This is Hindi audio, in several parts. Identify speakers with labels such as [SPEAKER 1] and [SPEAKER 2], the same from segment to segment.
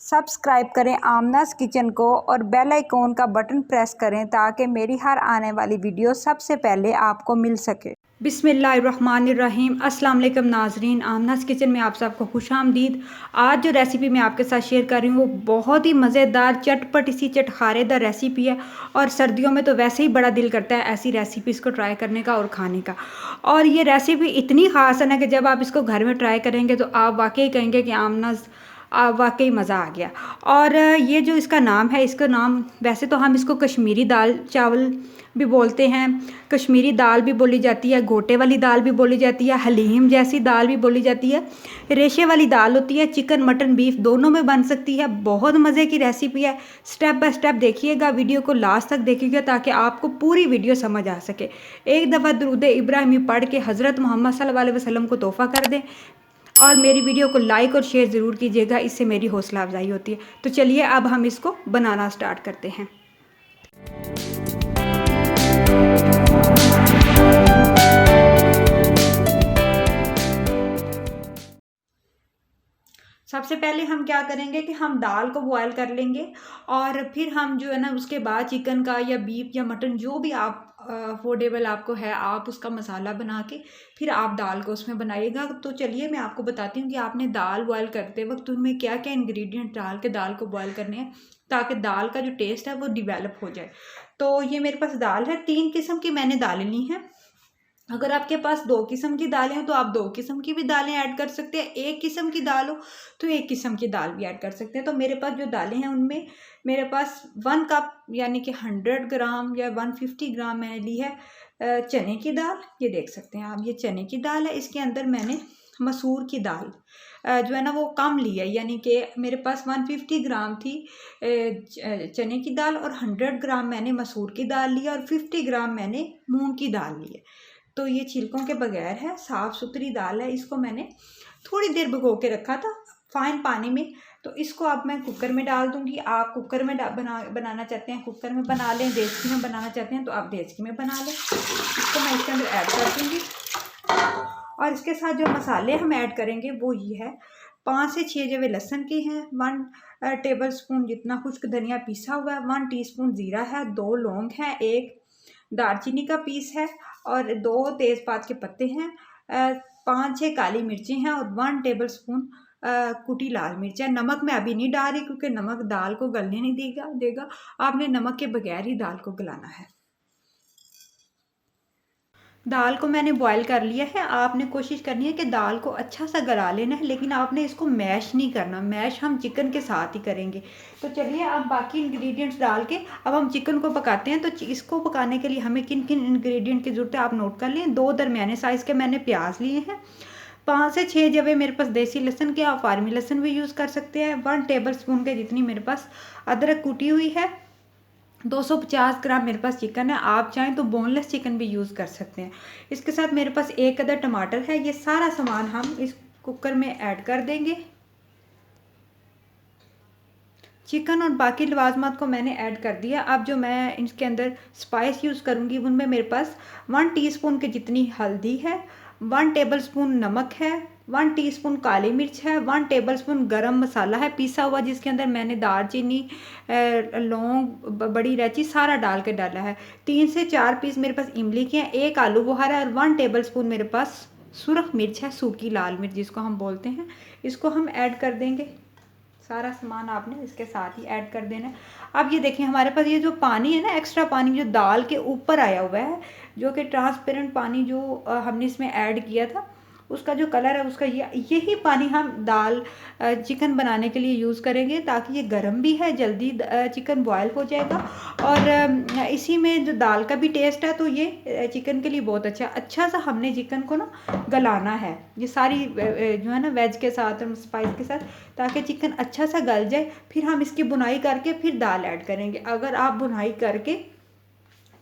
[SPEAKER 1] सब्सक्राइब करें आमनास किचन को और बेल आइकॉन का बटन प्रेस करें ताकि मेरी हर आने वाली वीडियो सबसे पहले आपको मिल सके। बिस्मिल्लाहिर्रहमानिर्रहीम। अस्सलाम वालेकुम नाजरीन, आमनास किचन में आप सबको खुशामदीद। आज जो रेसिपी मैं आपके साथ शेयर कर रही हूँ वो बहुत ही मज़ेदार चटपटी सी चटखारेदार रेसिपी है और सर्दियों में तो वैसे ही बड़ा दिल करता है ऐसी रेसिपीज़ को ट्राई करने का और खाने का। और ये रेसिपी इतनी ख़ास है ना कि जब आप इसको घर में ट्राई करेंगे तो आप वाकई कहेंगे कि आमनास वाकई मज़ा आ गया। और ये जो इसका नाम है, इसका नाम वैसे तो हम इसको कश्मीरी दाल चावल भी बोलते हैं, कश्मीरी दाल भी बोली जाती है, गोटे वाली दाल भी बोली जाती है, हलीम जैसी दाल भी बोली जाती है, रेशे वाली दाल होती है, चिकन मटन बीफ दोनों में बन सकती है। बहुत मज़े की रेसिपी है। स्टेप बाय स्टेप देखिएगा, वीडियो को लास्ट तक देखिएगा ताकि आपको पूरी वीडियो समझ आ सके। एक दफ़ा दुरूद इब्राहिमी पढ़ के हज़रत मोहम्मद सल्लल्लाहु अलैहि वसल्लम को तोहफ़ा कर दें और मेरी वीडियो को लाइक और शेयर ज़रूर कीजिएगा, इससे मेरी हौसला अफजाई होती है। तो चलिए अब हम इसको बनाना स्टार्ट करते हैं। सबसे पहले हम क्या करेंगे कि हम दाल को बॉयल कर लेंगे और फिर हम जो है ना उसके बाद चिकन का या बीफ या मटन जो भी आप अफोर्डेबल आपको है आप उसका मसाला बना के फिर आप दाल को उसमें बनाइएगा। तो चलिए मैं आपको बताती हूँ कि आपने दाल बॉयल करते वक्त उनमें क्या क्या इंग्रेडिएंट डाल के दाल को बॉयल करने हैं ताकि दाल का जो टेस्ट है वो डिवेलप हो जाए। तो ये मेरे पास दाल है, 3 किस्म की मैंने दालें ली हैं। अगर आपके पास 2 किस्म की दालें हैं तो आप 2 किस्म की भी दालें ऐड कर सकते हैं। 1 किस्म की दाल हो तो 1 किस्म की दाल भी ऐड कर सकते हैं। तो मेरे पास जो दालें हैं उनमें मेरे पास 1 कप यानी कि 100 ग्राम या 150 ग्राम मैंने ली है चने की दाल। ये देख सकते हैं आप, ये चने की दाल है। इसके अंदर मैंने मसूर की दाल जो है ना वो कम ली है, यानी कि मेरे पास 150 ग्राम थी चने की दाल और 100 ग्राम मैंने मसूर की दाल लिया और 50 ग्राम मैंने मूंग की दाल ली है। तो ये छिलकों के बगैर है, साफ़ सुथरी दाल है। इसको मैंने थोड़ी देर भिगो के रखा था फाइन पानी में। तो इसको अब मैं कुकर में डाल दूंगी। आप कुकर में बनाना चाहते हैं कुकर में बना लें, देचकी में बनाना चाहते हैं तो आप देचकी में बना लें। इसको मैं इसके अंदर ऐड कर दूँगी और इसके साथ जो मसाले हम ऐड करेंगे वो ये है, 5 से 6 जवे लहसुन के हैं, 1 टेबल स्पून जितना खुश्क धनिया पीसा हुआ है, 1 टीस्पून ज़ीरा है, 2 लौंग हैं, 1 दालचीनी का पीस है और 2 तेज़पात के पत्ते हैं, 5-6 काली मिर्चें हैं और 1 टेबल स्पून कुटी लाल मिर्च है। नमक मैं अभी नहीं डाल रही क्योंकि नमक दाल को गलने नहीं देगा। आपने नमक के बगैर ही दाल को गलाना है। दाल को मैंने बॉईल कर लिया है। आपने कोशिश करनी है कि दाल को अच्छा सा गला लेना है, लेकिन आपने इसको मैश नहीं करना। मैश हम चिकन के साथ ही करेंगे। तो चलिए अब बाकी इंग्रेडिएंट्स डाल के अब हम चिकन को पकाते हैं। तो इसको पकाने के लिए हमें किन किन इंग्रेडिएंट की ज़रूरत है आप नोट कर लें। 2 दरमियाने साइज़ के मैंने प्याज लिए हैं, 5 से 6 जवे मेरे पास देसी लहसुन के, आप फार्मी लहसुन भी यूज़ कर सकते हैं। 1 टेबल स्पून के जितनी मेरे पास अदरक कूटी हुई है। 250 ग्राम मेरे पास चिकन है, आप चाहें तो बोनलेस चिकन भी यूज़ कर सकते हैं। इसके साथ मेरे पास 1 अदर टमाटर है। ये सारा सामान हम इस कुकर में ऐड कर देंगे। चिकन और बाकी लवाजमात को मैंने ऐड कर दिया। अब जो मैं इसके अंदर स्पाइस यूज़ करूँगी उनमें मेरे पास 1 टीस्पून के जितनी हल्दी है, 1 टेबल स्पून नमक है, 1 टीस्पून काली मिर्च है, 1 टेबल स्पून गरम मसाला है पीसा हुआ, जिसके अंदर मैंने दालचीनी लौंग बड़ी इलायची सारा डाल के डाला है। 3 से 4 पीस मेरे पास इमली के हैं, 1 आलू बुखारा है और 1 टेबल स्पून मेरे पास सुरख मिर्च है, सूखी लाल मिर्च जिसको हम बोलते हैं। इसको हम ऐड कर देंगे। सारा सामान आपने इसके साथ ही ऐड कर देना है। अब ये देखें हमारे पास ये जो पानी है ना, एक्स्ट्रा पानी जो दाल के ऊपर आया हुआ है, जो कि ट्रांसपेरेंट पानी जो हमने इसमें ऐड किया था, उसका जो कलर है उसका यही पानी हम दाल चिकन बनाने के लिए यूज़ करेंगे ताकि ये गर्म भी है, जल्दी चिकन बॉयल हो जाएगा और इसी में जो दाल का भी टेस्ट है तो ये चिकन के लिए बहुत अच्छा सा हमने चिकन को ना गलाना है, ये सारी जो है ना वेज के साथ स्पाइस के साथ, ताकि चिकन अच्छा सा गल जाए। फिर हम इसकी बुनाई करके फिर दाल ऐड करेंगे। अगर आप बुनाई करके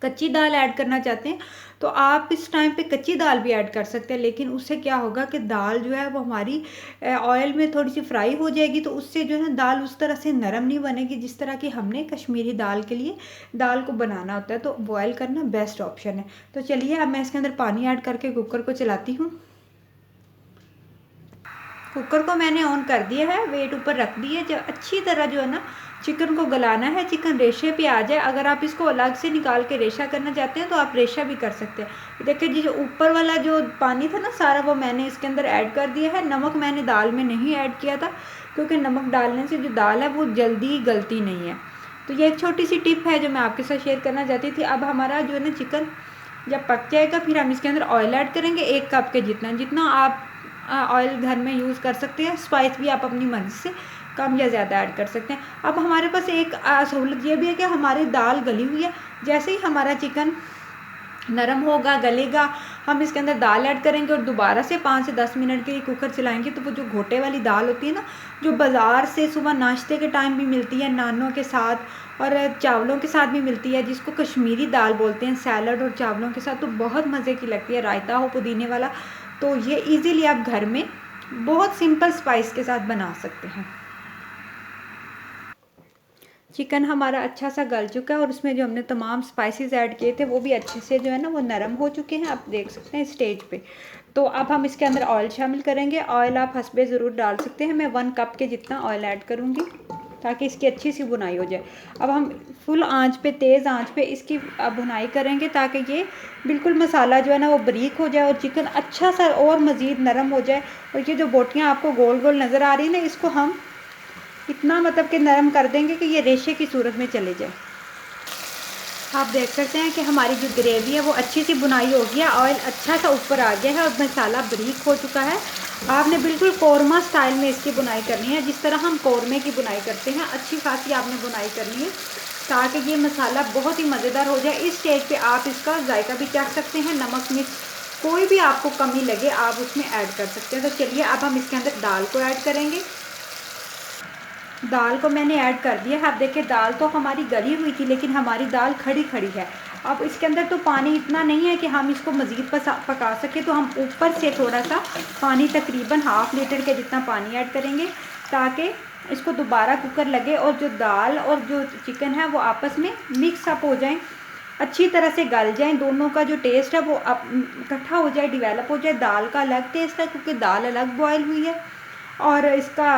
[SPEAKER 1] कच्ची दाल ऐड करना चाहते हैं तो आप इस टाइम पे कच्ची दाल भी ऐड कर सकते हैं, लेकिन उससे क्या होगा कि दाल जो है वो हमारी ऑयल में थोड़ी सी फ्राई हो जाएगी, तो उससे जो है ना दाल उस तरह से नरम नहीं बनेगी जिस तरह की हमने कश्मीरी दाल के लिए दाल को बनाना होता है। तो बॉयल करना बेस्ट ऑप्शन है। तो चलिए अब मैं इसके अंदर पानी ऐड करके कुकर को चलाती हूँ। कुकर को मैंने ऑन कर दिया है, वेट ऊपर रख दी है। जब अच्छी तरह जो है ना चिकन को गलाना है, चिकन रेशे पे आ जाए। अगर आप इसको अलग से निकाल के रेशा करना चाहते हैं तो आप रेशा भी कर सकते हैं। देखिए जी, जो ऊपर वाला जो पानी था ना सारा, वो मैंने इसके अंदर ऐड कर दिया है। नमक मैंने दाल में नहीं ऐड किया था, क्योंकि नमक डालने से जो दाल है वो जल्दी गलती नहीं है। तो ये एक छोटी सी टिप है जो मैं आपके साथ शेयर करना चाहती थी। अब हमारा जो है ना चिकन जब पक जाएगा, फिर हम इसके अंदर ऑयल ऐड करेंगे 1 कप के जितना आप ऑयल घर में यूज़ कर सकते हैं। स्पाइस भी आप अपनी मर्ज़ी से कम या ज़्यादा ऐड कर सकते हैं। अब हमारे पास एक सहूलत ये भी है कि हमारी दाल गली हुई है। जैसे ही हमारा चिकन नरम होगा, गलेगा, हम इसके अंदर दाल ऐड करेंगे और दोबारा से 5 से 10 मिनट के लिए कुकर चलाएंगे। तो वो जो घोटे वाली दाल होती है ना, जो बाज़ार से सुबह नाश्ते के टाइम भी मिलती है नानों के साथ और चावलों के साथ भी मिलती है, जिसको कश्मीरी दाल बोलते हैं, सैलड और चावलों के साथ, तो बहुत मज़े की लगती है। रायता हो पुदीने वाला, तो ये इजीली आप घर में बहुत सिंपल स्पाइस के साथ बना सकते हैं। चिकन हमारा अच्छा सा गल चुका है और उसमें जो हमने तमाम स्पाइसेस ऐड किए थे वो भी अच्छे से जो है ना वो नरम हो चुके हैं, आप देख सकते हैं स्टेज पे। तो अब हम इसके अंदर ऑयल शामिल करेंगे। ऑयल आप हस्बे ज़रूर डाल सकते हैं। मैं 1 कप के जितना ऑयल ऐड करूँगी ताकि इसकी अच्छी सी बुनाई हो जाए। अब हम फुल आंच पे, तेज़ आंच पे इसकी बुनाई करेंगे ताकि ये बिल्कुल मसाला जो है ना वो बारीक हो जाए और चिकन अच्छा सा और मज़ीद नरम हो जाए। और ये जो बोटियाँ आपको गोल गोल नज़र आ रही है ना, इसको हम इतना मतलब कि नरम कर देंगे कि ये रेशे की सूरत में चले जाए। आप देख सकते हैं कि हमारी जो ग्रेवी है वो अच्छी सी बुनाई हो गई है, ऑयल अच्छा सा ऊपर आ गया है और मसाला बारीक हो चुका है। आपने बिल्कुल कौरमा स्टाइल में इसकी बुनाई करनी है, जिस तरह हम कौरमे की बुनाई करते हैं, अच्छी खासी आपने बुनाई करनी है ताकि ये मसाला बहुत ही मज़ेदार हो जाए। इस स्टेज पे आप इसका जायका भी चख सकते हैं, नमक मिर्च कोई भी आपको कमी लगे आप उसमें ऐड कर सकते हैं। तो चलिए अब हम इसके अंदर दाल को ऐड करेंगे। दाल को मैंने ऐड कर दिया है। आप देखिए दाल तो हमारी गली हुई थी, लेकिन हमारी दाल खड़ी खड़ी है। अब इसके अंदर तो पानी इतना नहीं है कि हम इसको मज़ीद पका सकें, तो हम ऊपर से थोड़ा सा पानी, तकरीबन ½ लीटर के जितना पानी ऐड करेंगे ताकि इसको दोबारा कुकर लगे और जो दाल और जो चिकन है वो आपस में मिक्स अप हो जाएँ, अच्छी तरह से गल जाएँ। दोनों का जो टेस्ट है वो इकट्ठा हो जाए, डिवेलप हो जाए। दाल का अलग टेस्ट है क्योंकि दाल अलग बॉयल हुई है और इसका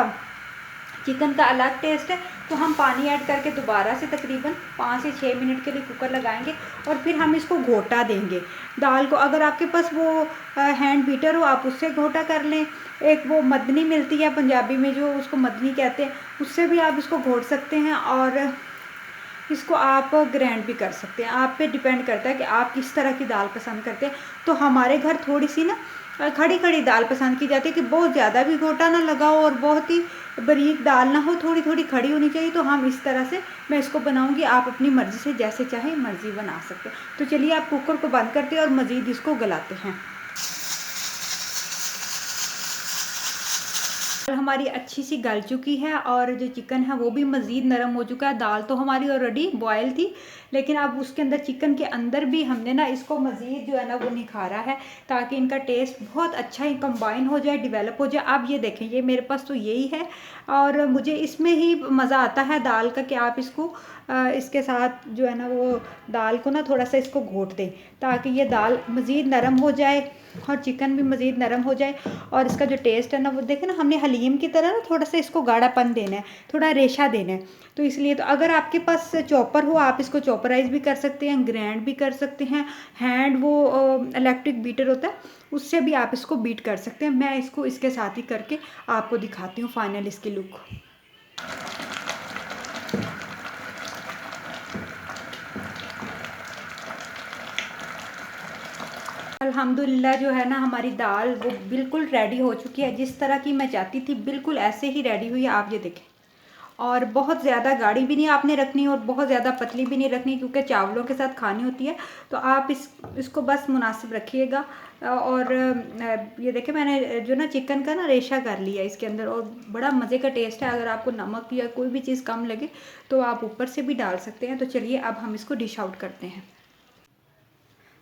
[SPEAKER 1] चिकन का अलग टेस्ट है। तो हम पानी ऐड करके दोबारा से तकरीबन 5 से 6 मिनट के लिए कुकर लगाएंगे और फिर हम इसको घोटा देंगे दाल को। अगर आपके पास वो हैंड बीटर हो आप उससे घोटा कर लें। एक वो मदनी मिलती है पंजाबी में, जो उसको मदनी कहते हैं, उससे भी आप इसको घोट सकते हैं और इसको आप ग्राइंड भी कर सकते हैं। आप पे डिपेंड करता है कि आप किस तरह की दाल पसंद करते हैं। तो हमारे घर थोड़ी सी ना खड़ी खड़ी दाल पसंद की जाती है कि बहुत ज़्यादा भी घोटा ना लगा हो और बहुत ही बारीक दाल ना हो, थोड़ी थोड़ी खड़ी होनी चाहिए। तो हम इस तरह से मैं इसको बनाऊंगी, आप अपनी मर्ज़ी से जैसे चाहे मर्ज़ी बना सकते हैं। तो चलिए आप कुकर को बंद करते हैं और मज़ीद इसको गलाते हैं। हमारी अच्छी सी गल चुकी है और जो चिकन है वो भी मज़ीद नरम हो चुका है। दाल तो हमारी ऑलरेडी बॉयल थी, लेकिन अब उसके अंदर चिकन के अंदर भी हमने ना इसको मज़ीद जो है ना वो निखारा है ताकि इनका टेस्ट बहुत अच्छा ही कंबाइन हो जाए, डिवेलप हो जाए। अब ये देखें, ये मेरे पास तो यही है और मुझे इसमें ही मज़ा आता है दाल का कि आप इसको इसके साथ जो है ना वो दाल को ना थोड़ा सा इसको घोट दें ताकि ये दाल मज़ीद नरम हो जाए और चिकन भी मज़ीद नरम हो जाए। और इसका जो टेस्ट है ना वो देखें ना, हमने हलीम की तरह ना थोड़ा सा इसको गाढ़ापन देना है, थोड़ा रेशा देना है। तो इसलिए तो अगर आपके पास चॉपर हो आप इसको चॉपराइज भी कर सकते हैं, ग्राइंड भी कर सकते हैं। हैंड वो इलेक्ट्रिक बीटर होता है उससे भी आप इसको बीट कर सकते हैं। मैं इसको इसके साथ ही करके आपको दिखाती हूँ फाइनल इसकी लुक। अल्हम्दुलिल्लाह जो है ना हमारी दाल वो बिल्कुल रेडी हो चुकी है, जिस तरह की मैं चाहती थी बिल्कुल ऐसे ही रेडी हुई है। आप ये देखें, और बहुत ज़्यादा गाढ़ी भी नहीं आपने रखनी और बहुत ज़्यादा पतली भी नहीं रखनी क्योंकि चावलों के साथ खानी होती है। तो आप इसको बस मुनासिब रखिएगा। और ये देखें मैंने जो ना चिकन का ना रेशा कर लिया इसके अंदर और बड़ा मज़े का टेस्ट है। अगर आपको नमक या कोई भी चीज़ कम लगे तो आप ऊपर से भी डाल सकते हैं। तो चलिए अब हम इसको डिश आउट करते हैं।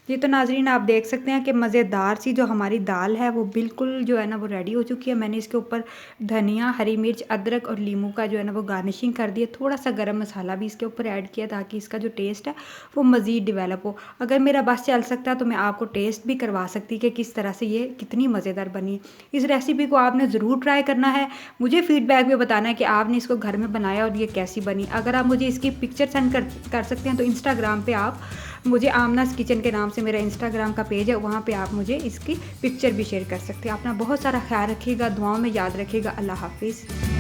[SPEAKER 1] ये तो नाज़रीन आप देख सकते हैं कि मज़ेदार सी जो हमारी दाल है वो बिल्कुल जो है ना वो रेडी हो चुकी है। मैंने इसके ऊपर धनिया, हरी मिर्च, अदरक और नींबू का जो है ना वो गार्निशिंग कर दी है। थोड़ा-सा गरम मसाला भी इसके ऊपर ऐड किया ताकि इसका जो टेस्ट है वो मज़ीद डेवलप हो। अगर मेरा बस चल सकता तो मैं आपको टेस्ट भी करवा सकती कि किस तरह से ये कितनी मज़ेदार बनी है। इस रेसिपी को आपने ज़रूर ट्राई करना है। मुझे फ़ीडबैक में बताना है कि आपने इसको घर में बनाया और ये कैसी बनी। अगर आप मुझे इसकी पिक्चर सेंड कर सकते हैं तो इंस्टाग्राम पे आप मुझे आमनाज़ किचन के नाम से मेरा इंस्टाग्राम का पेज है, वहाँ पे आप मुझे इसकी पिक्चर भी शेयर कर सकते हैं। अपना बहुत सारा ख्याल रखिएगा, दुआओं में याद रखिएगा। अल्लाह हाफ़िज़।